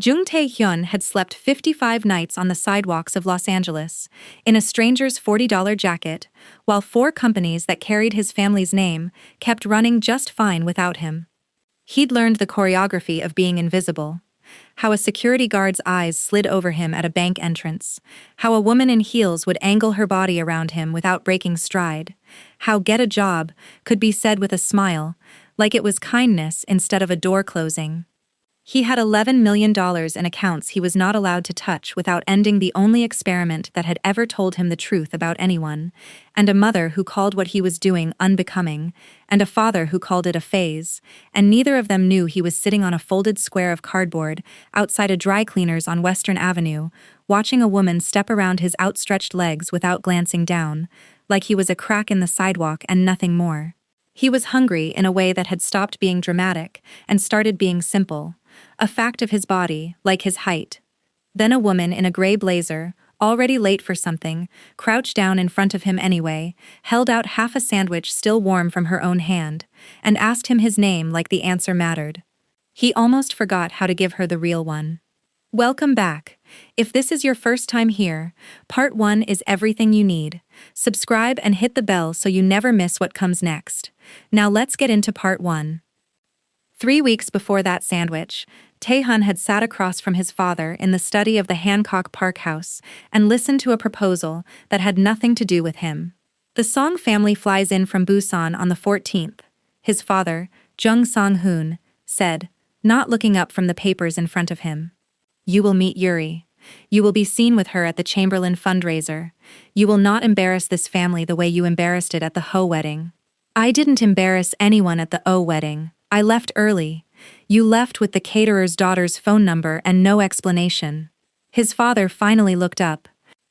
Jung Tae-hyun had slept 55 nights on the sidewalks of Los Angeles, in a stranger's $40 jacket, while 4 companies that carried his family's name kept running just fine without him. He'd learned the choreography of being invisible. How a security guard's eyes slid over him at a bank entrance. How a woman in heels would angle her body around him without breaking stride. How "get a job" could be said with a smile, like it was kindness instead of a door closing. He had $11 million in accounts he was not allowed to touch without ending the only experiment that had ever told him the truth about anyone, and a mother who called what he was doing unbecoming, and a father who called it a phase, and neither of them knew he was sitting on a folded square of cardboard outside a dry cleaner's on Western Avenue, watching a woman step around his outstretched legs without glancing down, like he was a crack in the sidewalk and nothing more. He was hungry in a way that had stopped being dramatic and started being simple. A fact of his body, like his height. Then a woman in a gray blazer, already late for something, crouched down in front of him anyway, held out half a sandwich still warm from her own hand, and asked him his name like the answer mattered. He almost forgot how to give her the real one. Welcome back. If this is your first time here, part 1 is everything you need. Subscribe and hit the bell so you never miss what comes next. Now let's get into part 1. 3 weeks before that sandwich, Tae-hyun had sat across from his father in the study of the Hancock Park house and listened to a proposal that had nothing to do with him. The Song family flies in from Busan on the 14th, his father, Jung Tae-hyun, said, not looking up from the papers in front of him. You will meet Yuri. You will be seen with her at the Chamberlain fundraiser. You will not embarrass this family the way you embarrassed it at the Ho wedding. I didn't embarrass anyone at the O wedding. I left early. You left with the caterer's daughter's phone number and no explanation. His father finally looked up.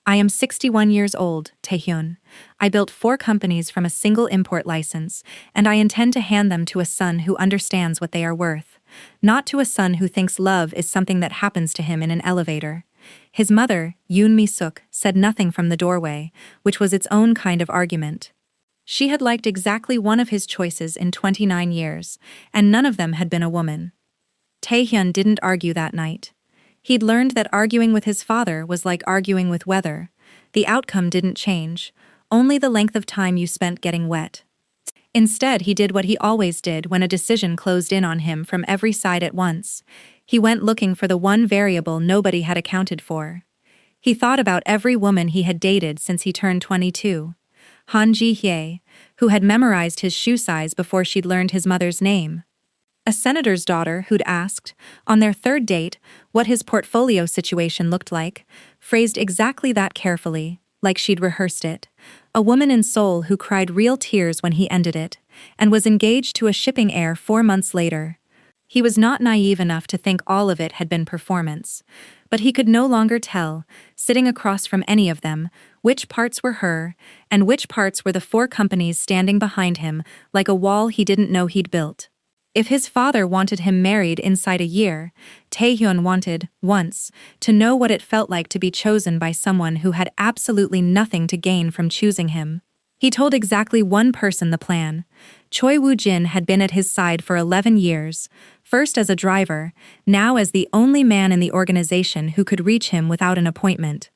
I am 61 years old, Tae-hyun. I built 4 companies from a single import license, and I intend to hand them to a son who understands what they are worth, not to a son who thinks love is something that happens to him in an elevator. His mother, Yoon Mi-suk, said nothing from the doorway, which was its own kind of argument. She had liked exactly one of his choices in 29 years, and none of them had been a woman. Tae-hyun didn't argue that night. He'd learned that arguing with his father was like arguing with weather. The outcome didn't change, only the length of time you spent getting wet. Instead, he did what he always did when a decision closed in on him from every side at once. He went looking for the one variable nobody had accounted for. He thought about every woman he had dated since he turned 22. Han Ji-hye, who had memorized his shoe size before she'd learned his mother's name. A senator's daughter who'd asked, on their 3rd date, what his portfolio situation looked like, phrased exactly that carefully, like she'd rehearsed it. A woman in Seoul who cried real tears when he ended it, and was engaged to a shipping heir 4 months later. He was not naive enough to think all of it had been performance, but he could no longer tell, sitting across from any of them, which parts were her, and which parts were the 4 companies standing behind him like a wall he didn't know he'd built. If his father wanted him married inside a year, Tae-hyun wanted, once, to know what it felt like to be chosen by someone who had absolutely nothing to gain from choosing him. He told exactly one person the plan. Choi Woo-jin had been at his side for 11 years, first as a driver, now as the only man in the organization who could reach him without an appointment.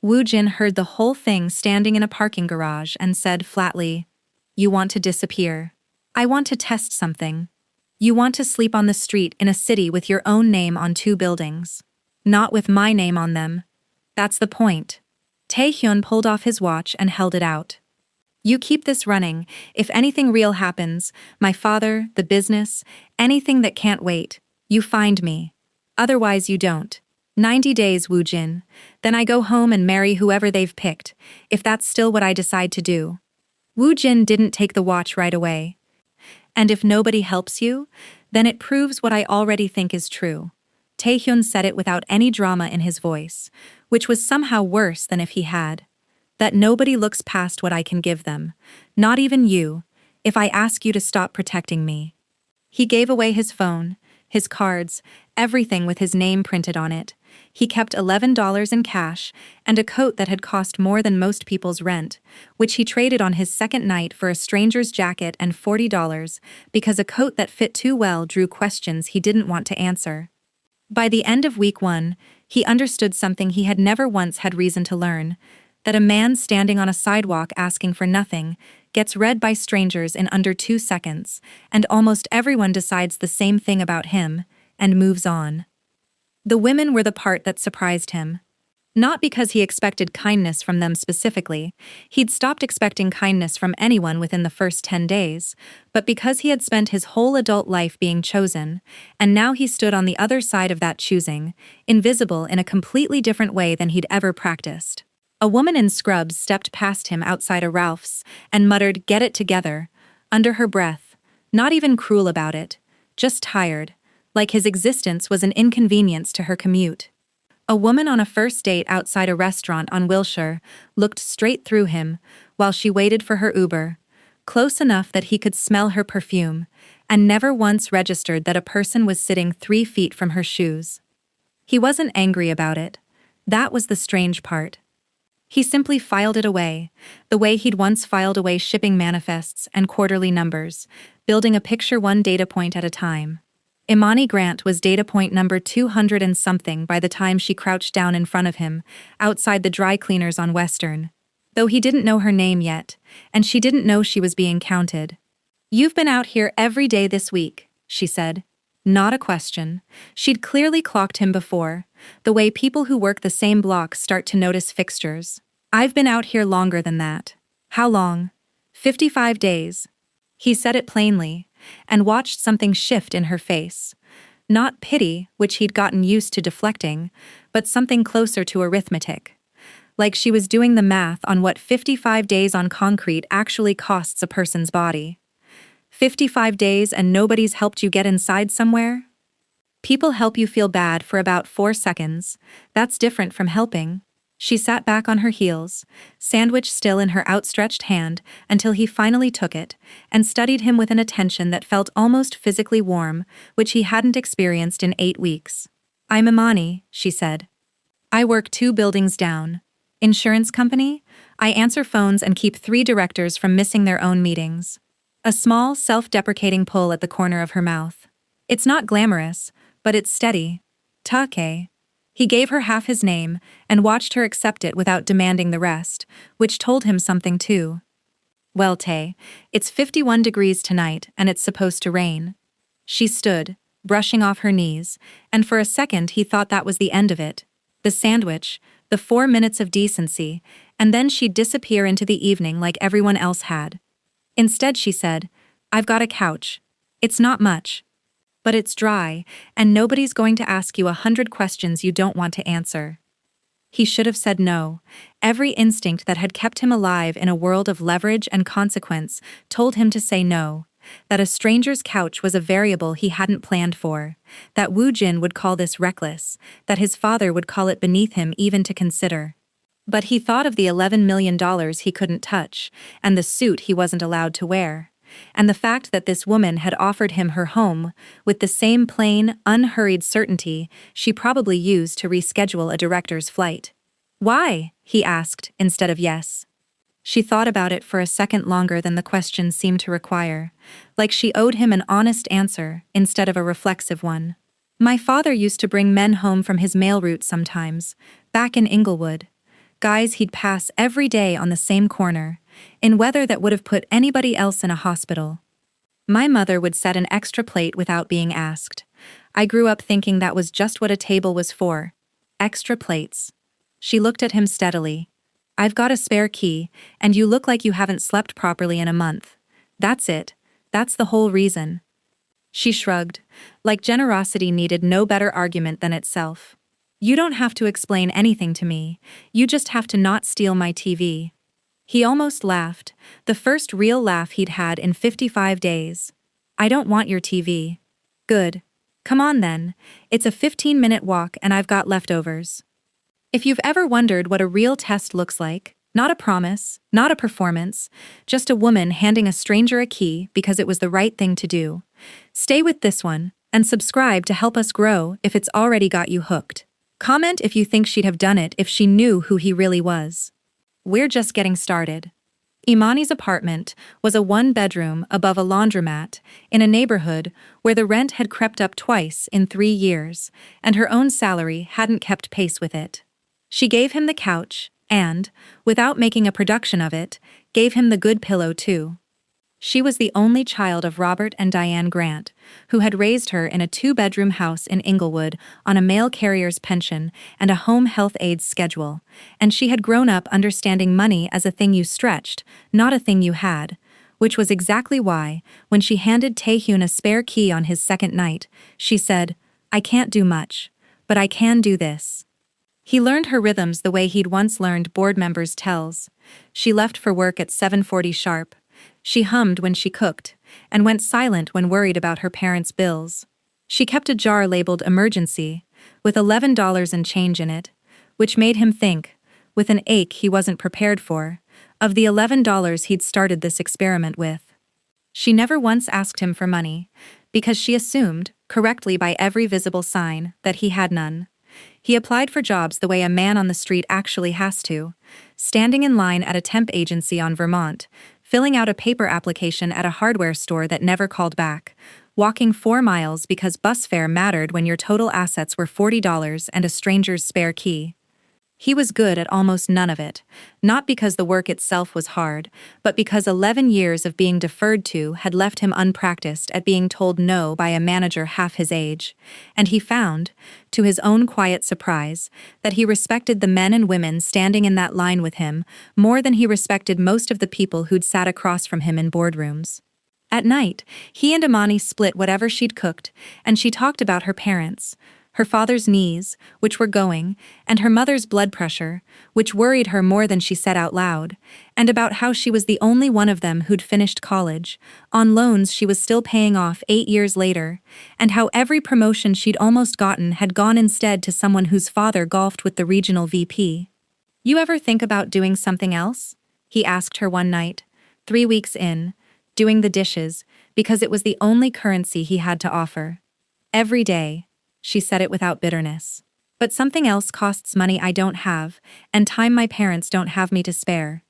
Woo-jin heard the whole thing standing in a parking garage and said flatly, "You want to disappear. I want to test something. You want to sleep on the street in a city with your own name on 2 buildings. Not with my name on them. That's the point." Tae-hyun pulled off his watch and held it out. You keep this running. If anything real happens, my father, the business, anything that can't wait, you find me. Otherwise you don't. 90 days, Woo-jin. Then I go home and marry whoever they've picked, if that's still what I decide to do. Woo-jin didn't take the watch right away. And if nobody helps you, then it proves what I already think is true. Tae-hyun said it without any drama in his voice, which was somehow worse than if he had. That nobody looks past what I can give them, not even you, if I ask you to stop protecting me. He gave away his phone, his cards, everything with his name printed on it. He kept $11 in cash and a coat that had cost more than most people's rent, which he traded on his second night for a stranger's jacket and $40 because a coat that fit too well drew questions he didn't want to answer. By the end of week 1, he understood something he had never once had reason to learn, that a man standing on a sidewalk asking for nothing gets read by strangers in under 2 seconds, and almost everyone decides the same thing about him, and moves on. The women were the part that surprised him. Not because he expected kindness from them specifically, he'd stopped expecting kindness from anyone within the first 10 days, but because he had spent his whole adult life being chosen, and now he stood on the other side of that choosing, invisible in a completely different way than he'd ever practiced. A woman in scrubs stepped past him outside a Ralph's and muttered, "Get it together," under her breath, not even cruel about it, just tired, like his existence was an inconvenience to her commute. A woman on a first date outside a restaurant on Wilshire looked straight through him while she waited for her Uber, close enough that he could smell her perfume, and never once registered that a person was sitting 3 feet from her shoes. He wasn't angry about it. That was the strange part. He simply filed it away, the way he'd once filed away shipping manifests and quarterly numbers, building a picture one data point at a time. Imani Grant was data point number 200 and something by the time she crouched down in front of him, outside the dry cleaners on Western. Though he didn't know her name yet, and she didn't know she was being counted. "You've been out here every day this week," she said. Not a question. She'd clearly clocked him before, the way people who work the same block start to notice fixtures. "I've been out here longer than that." "How long?" 55 days. He said it plainly, and watched something shift in her face. Not pity, which he'd gotten used to deflecting, but something closer to arithmetic. Like she was doing the math on what 55 days on concrete actually costs a person's body. 55 days and nobody's helped you get inside somewhere? People help you feel bad for about 4 seconds. That's different from helping. She sat back on her heels, sandwich still in her outstretched hand, until he finally took it, and studied him with an attention that felt almost physically warm, which he hadn't experienced in 8 weeks. "I'm Imani," she said. "I work 2 buildings down. Insurance company? I answer phones and keep 3 directors from missing their own meetings." A small, self-deprecating pull at the corner of her mouth. "It's not glamorous, but it's steady." "Take." He gave her half his name and watched her accept it without demanding the rest, which told him something too. "Well, Tay, it's 51 degrees tonight and it's supposed to rain." She stood, brushing off her knees, and for a second he thought that was the end of it. The sandwich, the 4 minutes of decency, and then she'd disappear into the evening like everyone else had. Instead she said, "I've got a couch. It's not much. But it's dry, and nobody's going to ask you 100 questions you don't want to answer." He should have said no. Every instinct that had kept him alive in a world of leverage and consequence told him to say no. That a stranger's couch was a variable he hadn't planned for. That Woo Jin would call this reckless. That his father would call it beneath him even to consider. But he thought of the $11 million he couldn't touch, and the suit he wasn't allowed to wear. And the fact that this woman had offered him her home, with the same plain, unhurried certainty she probably used to reschedule a director's flight. "Why?" he asked, instead of yes. She thought about it for a second longer than the question seemed to require, like she owed him an honest answer instead of a reflexive one. "My father used to bring men home from his mail route sometimes, back in Inglewood. Guys he'd pass every day on the same corner, in weather that would have put anybody else in a hospital. My mother would set an extra plate without being asked. I grew up thinking that was just what a table was for. Extra plates." She looked at him steadily. "I've got a spare key, and you look like you haven't slept properly in a month. That's it. That's the whole reason." She shrugged, like generosity needed no better argument than itself. "You don't have to explain anything to me. You just have to not steal my TV." He almost laughed, the first real laugh he'd had in 55 days. "I don't want your TV." "Good. Come on then. It's a 15-minute walk and I've got leftovers." If you've ever wondered what a real test looks like, not a promise, not a performance, just a woman handing a stranger a key because it was the right thing to do, stay with this one, and subscribe to help us grow if it's already got you hooked. Comment if you think she'd have done it if she knew who he really was. We're just getting started. Imani's apartment was a one-bedroom above a laundromat in a neighborhood where the rent had crept up twice in 3 years, and her own salary hadn't kept pace with it. She gave him the couch and, without making a production of it, gave him the good pillow too. She was the only child of Robert and Diane Grant, who had raised her in a 2-bedroom house in Inglewood on a mail carrier's pension and a home health aide schedule, and she had grown up understanding money as a thing you stretched, not a thing you had, which was exactly why, when she handed Tae-hyun a spare key on his second night, she said, "I can't do much, but I can do this." He learned her rhythms the way he'd once learned board members' tells. She left for work at 7:40 sharp. She hummed when she cooked, and went silent when worried about her parents' bills. She kept a jar labeled emergency, with $11 and change in it, which made him think, with an ache he wasn't prepared for, of the $11 he'd started this experiment with. She never once asked him for money, because she assumed, correctly by every visible sign, that he had none. He applied for jobs the way a man on the street actually has to, standing in line at a temp agency on Vermont, filling out a paper application at a hardware store that never called back, walking 4 miles because bus fare mattered when your total assets were $40 and a stranger's spare key. He was good at almost none of it, not because the work itself was hard, but because 11 years of being deferred to had left him unpracticed at being told no by a manager half his age, and he found, to his own quiet surprise, that he respected the men and women standing in that line with him more than he respected most of the people who'd sat across from him in boardrooms. At night, he and Imani split whatever she'd cooked, and she talked about her parents, her father's knees, which were going, and her mother's blood pressure, which worried her more than she said out loud, and about how she was the only one of them who'd finished college, on loans she was still paying off 8 years later, and how every promotion she'd almost gotten had gone instead to someone whose father golfed with the regional VP. "You ever think about doing something else?" he asked her one night, 3 weeks in, doing the dishes, because it was the only currency he had to offer. "Every day." She said it without bitterness. "But something else costs money I don't have, and time my parents don't have me to spare.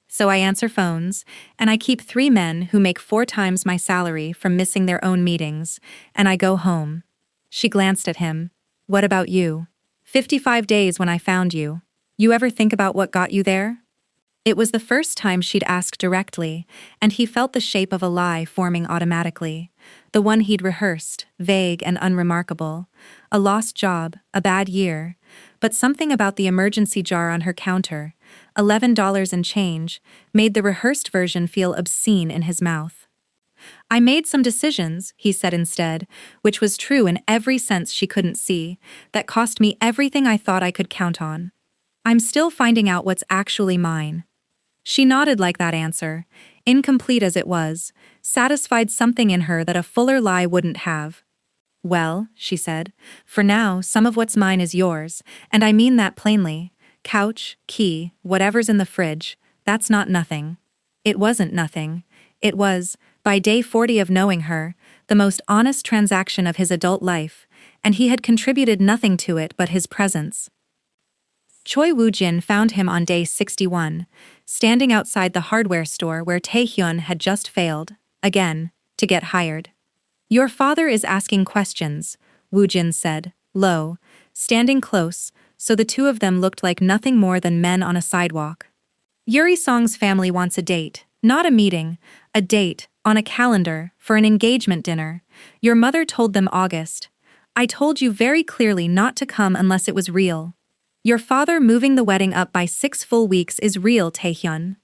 So I answer phones, and I keep 3 men who make 4 times my salary from missing their own meetings, and I go home." She glanced at him. "What about you? 55 days when I found you. You ever think about what got you there?" It was the first time she'd asked directly, and he felt the shape of a lie forming automatically. The one he'd rehearsed, vague and unremarkable. A lost job, a bad year. But something about the emergency jar on her counter, $11 and change, made the rehearsed version feel obscene in his mouth. "I made some decisions," he said instead, which was true in every sense she couldn't see, "that cost me everything I thought I could count on. I'm still finding out what's actually mine." She nodded like that answer, incomplete as it was, satisfied something in her that a fuller lie wouldn't have. "Well," she said, "for now, some of what's mine is yours, and I mean that plainly. Couch, key, whatever's in the fridge, that's not nothing." It wasn't nothing. It was, by day 40 of knowing her, the most honest transaction of his adult life, and he had contributed nothing to it but his presence. Choi Woo-jin found him on day 61, standing outside the hardware store where Tae-hyun had just failed, again, to get hired. "Your father is asking questions," Woo-jin said, low, standing close, so the two of them looked like nothing more than men on a sidewalk. "Yuri Song's family wants a date, not a meeting, a date, on a calendar, for an engagement dinner. Your mother told them August. I told you very clearly not to come unless it was real. Your father moving the wedding up by 6 full weeks is real, Tae-hyun."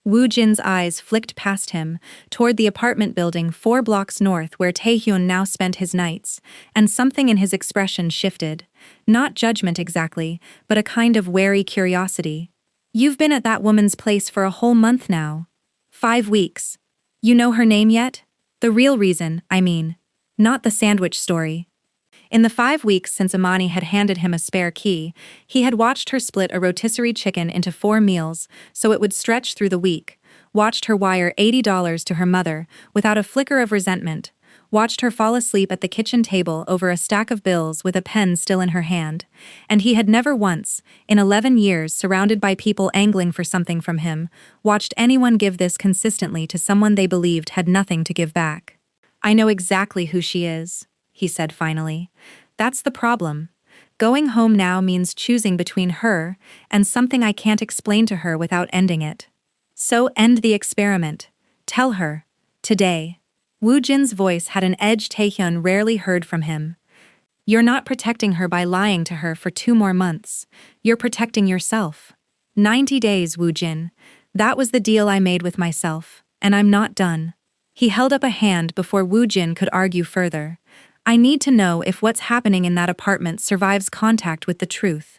Woo-jin's eyes flicked past him, toward the apartment building 4 blocks north where Tae-hyun now spent his nights, and something in his expression shifted. Not judgment exactly, but a kind of wary curiosity. "You've been at that woman's place for a whole month now. 5 weeks. You know her name yet? The real reason, I mean. Not the sandwich story." In the 5 weeks since Imani had handed him a spare key, he had watched her split a rotisserie chicken into 4 meals so it would stretch through the week, watched her wire $80 to her mother without a flicker of resentment, watched her fall asleep at the kitchen table over a stack of bills with a pen still in her hand, and he had never once, in 11 years surrounded by people angling for something from him, watched anyone give this consistently to someone they believed had nothing to give back. "I know exactly who she is," he said finally. "That's the problem. Going home now means choosing between her and something I can't explain to her without ending it. So end the experiment. Tell her. Today." Woo Jin's voice had an edge Tae-hyun rarely heard from him. "You're not protecting her by lying to her for 2 more months. You're protecting yourself. 90 days, Woo Jin. That was the deal I made with myself, and I'm not done." He held up a hand before Woo Jin could argue further. "I need to know if what's happening in that apartment survives contact with the truth.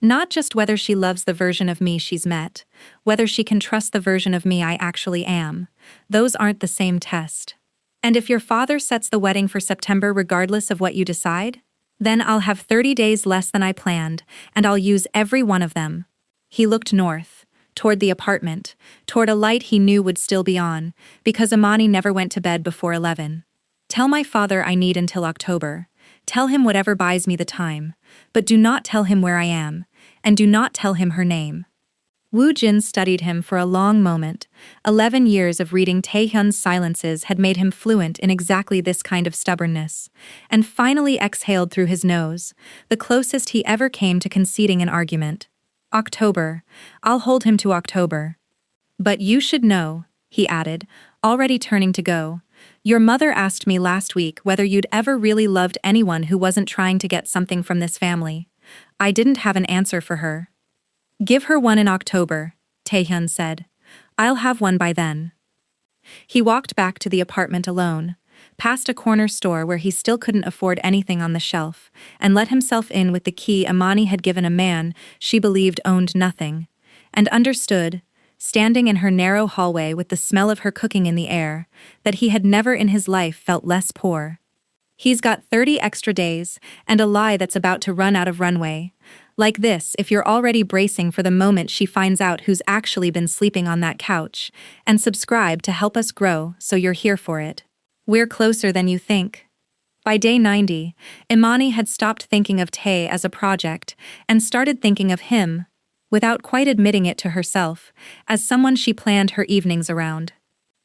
Not just whether she loves the version of me she's met, whether she can trust the version of me I actually am. Those aren't the same test. And if your father sets the wedding for September regardless of what you decide, then I'll have 30 days less than I planned, and I'll use every one of them." He looked north, toward the apartment, toward a light he knew would still be on, because Imani never went to bed before 11. "Tell my father I need until October. Tell him whatever buys me the time. But do not tell him where I am, and do not tell him her name." Woo Jin studied him for a long moment. 11 years of reading Tae-hyun's silences had made him fluent in exactly this kind of stubbornness, and finally exhaled through his nose, the closest he ever came to conceding an argument. "October. I'll hold him to October. But you should know," he added, already turning to go. "Your mother asked me last week whether you'd ever really loved anyone who wasn't trying to get something from this family. I didn't have an answer for her." "Give her one in October," Tae-hyun said. "I'll have one by then." He walked back to the apartment alone, past a corner store where he still couldn't afford anything on the shelf, and let himself in with the key Imani had given a man she believed owned nothing, and understood, standing in her narrow hallway with the smell of her cooking in the air, that he had never in his life felt less poor. He's got 30 extra days, and a lie that's about to run out of runway. Like this, if you're already bracing for the moment she finds out who's actually been sleeping on that couch, and subscribe to help us grow so you're here for it. We're closer than you think. By day 90, Imani had stopped thinking of Tae as a project and started thinking of him, without quite admitting it to herself, as someone she planned her evenings around.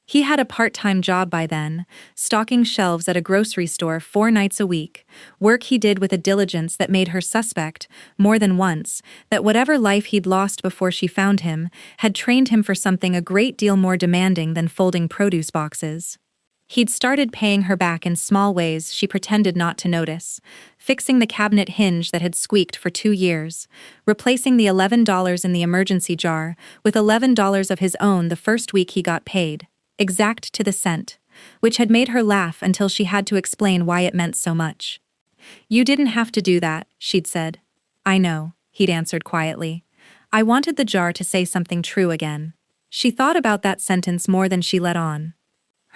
He had a part-time job by then, stocking shelves at a grocery store 4 nights a week, work he did with a diligence that made her suspect, more than once, that whatever life he'd lost before she found him had trained him for something a great deal more demanding than folding produce boxes. He'd started paying her back in small ways she pretended not to notice, fixing the cabinet hinge that had squeaked for 2 years, replacing the $11 in the emergency jar with $11 of his own the first week he got paid, exact to the cent, which had made her laugh until she had to explain why it meant so much. "You didn't have to do that," she'd said. "I know," he'd answered quietly. "I wanted the jar to say something true again." She thought about that sentence more than she let on.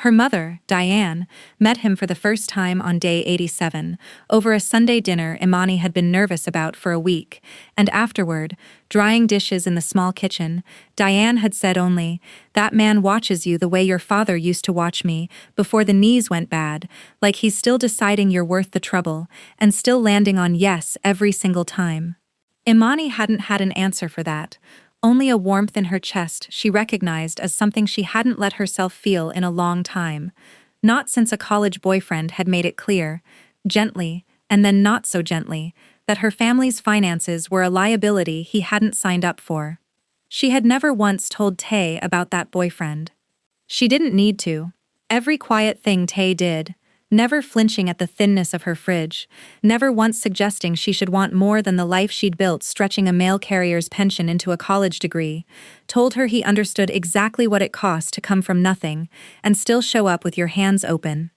Her mother, Diane, met him for the first time on day 87, over a Sunday dinner Imani had been nervous about for a week, and afterward, drying dishes in the small kitchen, Diane had said only, "That man watches you the way your father used to watch me, before the knees went bad, like he's still deciding you're worth the trouble, and still landing on yes every single time." Imani hadn't had an answer for that, only a warmth in her chest she recognized as something she hadn't let herself feel in a long time, not since a college boyfriend had made it clear, gently, and then not so gently, that her family's finances were a liability he hadn't signed up for. She had never once told Tae about that boyfriend. She didn't need to. Every quiet thing Tae did, never flinching at the thinness of her fridge, never once suggesting she should want more than the life she'd built stretching a mail carrier's pension into a college degree, told her he understood exactly what it cost to come from nothing and still show up with your hands open.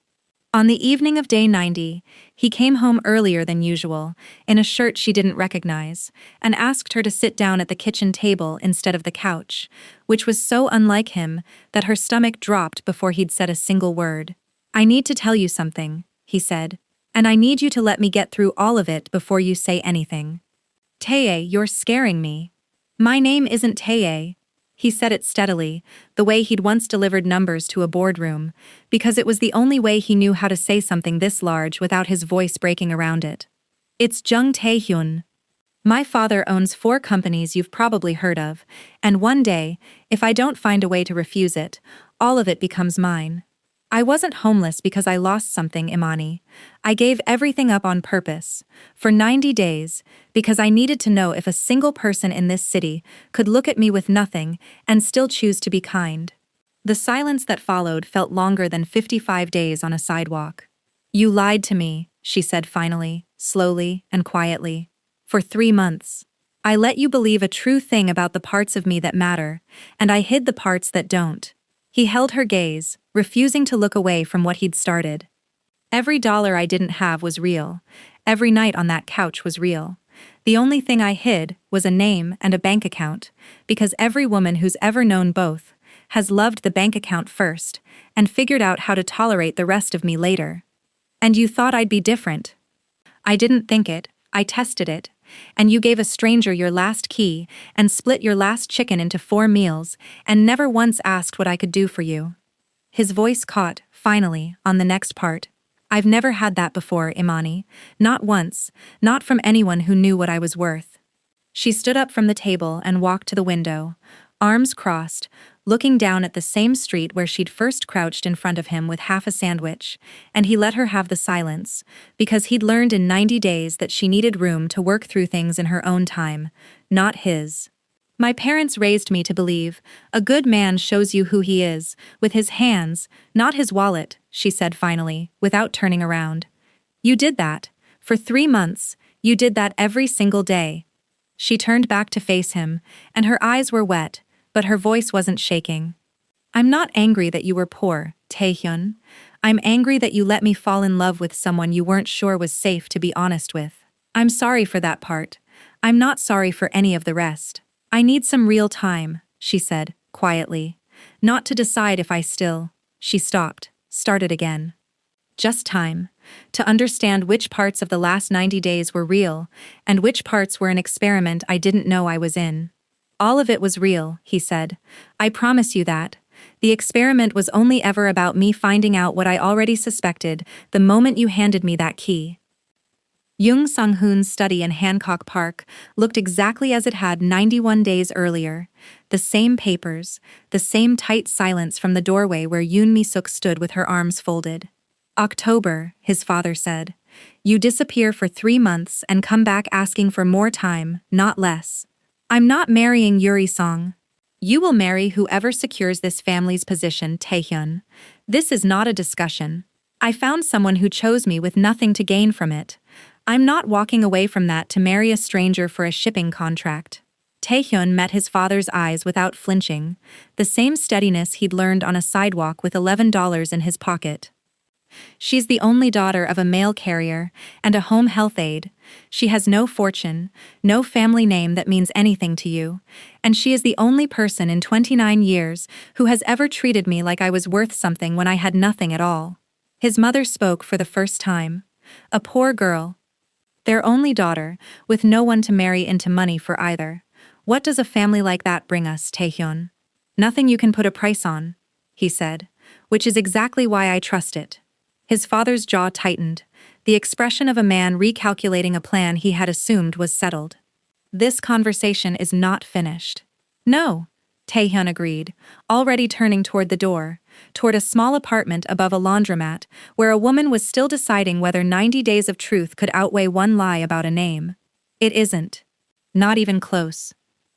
On the evening of day 90, he came home earlier than usual, in a shirt she didn't recognize, and asked her to sit down at the kitchen table instead of the couch, which was so unlike him that her stomach dropped before he'd said a single word. "I need to tell you something," he said, "and I need you to let me get through all of it before you say anything." "Tae, you're scaring me." "My name isn't Tae." He said it steadily, the way he'd once delivered numbers to a boardroom, because it was the only way he knew how to say something this large without his voice breaking around it. It's Jung Tae-hyun. My father owns 4 companies you've probably heard of, and one day, if I don't find a way to refuse it, all of it becomes mine. I wasn't homeless because I lost something, Imani. I gave everything up on purpose, for 90 days, because I needed to know if a single person in this city could look at me with nothing and still choose to be kind. The silence that followed felt longer than 55 days on a sidewalk. You lied to me, she said finally, slowly and quietly. For 3 months. I let you believe a true thing about the parts of me that matter, and I hid the parts that don't. He held her gaze, refusing to look away from what he'd started. Every dollar I didn't have was real. Every night on that couch was real. The only thing I hid was a name and a bank account, because every woman who's ever known both has loved the bank account first and figured out how to tolerate the rest of me later. And you thought I'd be different. I didn't think it, I tested it. And you gave a stranger your last key and split your last chicken into 4 meals and never once asked what I could do for you. His voice caught, finally, on the next part. I've never had that before, Imani. Not once, not from anyone who knew what I was worth. She stood up from the table and walked to the window, arms crossed, looking down at the same street where she'd first crouched in front of him with half a sandwich, and he let her have the silence, because he'd learned in 90 days that she needed room to work through things in her own time, not his. My parents raised me to believe, a good man shows you who he is, with his hands, not his wallet, she said finally, without turning around. You did that. For 3 months, you did that every single day. She turned back to face him, and her eyes were wet, but her voice wasn't shaking. I'm not angry that you were poor, Tae-hyun. I'm angry that you let me fall in love with someone you weren't sure was safe to be honest with. I'm sorry for that part. I'm not sorry for any of the rest. I need some real time, she said, quietly. Not to decide if I still. She stopped, started again. Just time. To understand which parts of the last 90 days were real, and which parts were an experiment I didn't know I was in. All of it was real, he said. I promise you that. The experiment was only ever about me finding out what I already suspected the moment you handed me that key. Jung Tae-hyun's study in Hancock Park looked exactly as it had 91 days earlier. The same papers, the same tight silence from the doorway where Yoon Mi-suk stood with her arms folded. October, his father said. You disappear for 3 months and come back asking for more time, not less. I'm not marrying Yuri Song. You will marry whoever secures this family's position, Tae-hyun. This is not a discussion. I found someone who chose me with nothing to gain from it. I'm not walking away from that to marry a stranger for a shipping contract. Tae-hyun met his father's eyes without flinching, the same steadiness he'd learned on a sidewalk with $11 in his pocket. She's the only daughter of a mail carrier and a home health aide. She has no fortune, no family name that means anything to you, and she is the only person in 29 years who has ever treated me like I was worth something when I had nothing at all. His mother spoke for the first time. A poor girl. Their only daughter, with no one to marry into money for either. What does a family like that bring us, Tae-hyun? Nothing you can put a price on, he said, which is exactly why I trust it. His father's jaw tightened, the expression of a man recalculating a plan he had assumed was settled. This conversation is not finished. No, Tae-hyun agreed, already turning toward the door, toward a small apartment above a laundromat, where a woman was still deciding whether 90 days of truth could outweigh one lie about a name. It isn't. Not even close.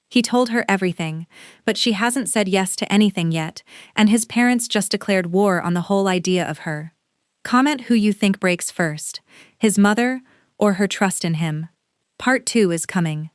He told her everything, but she hasn't said yes to anything yet, and his parents just declared war on the whole idea of her. Comment who you think breaks first, his mother or her trust in him. Part 2 is coming.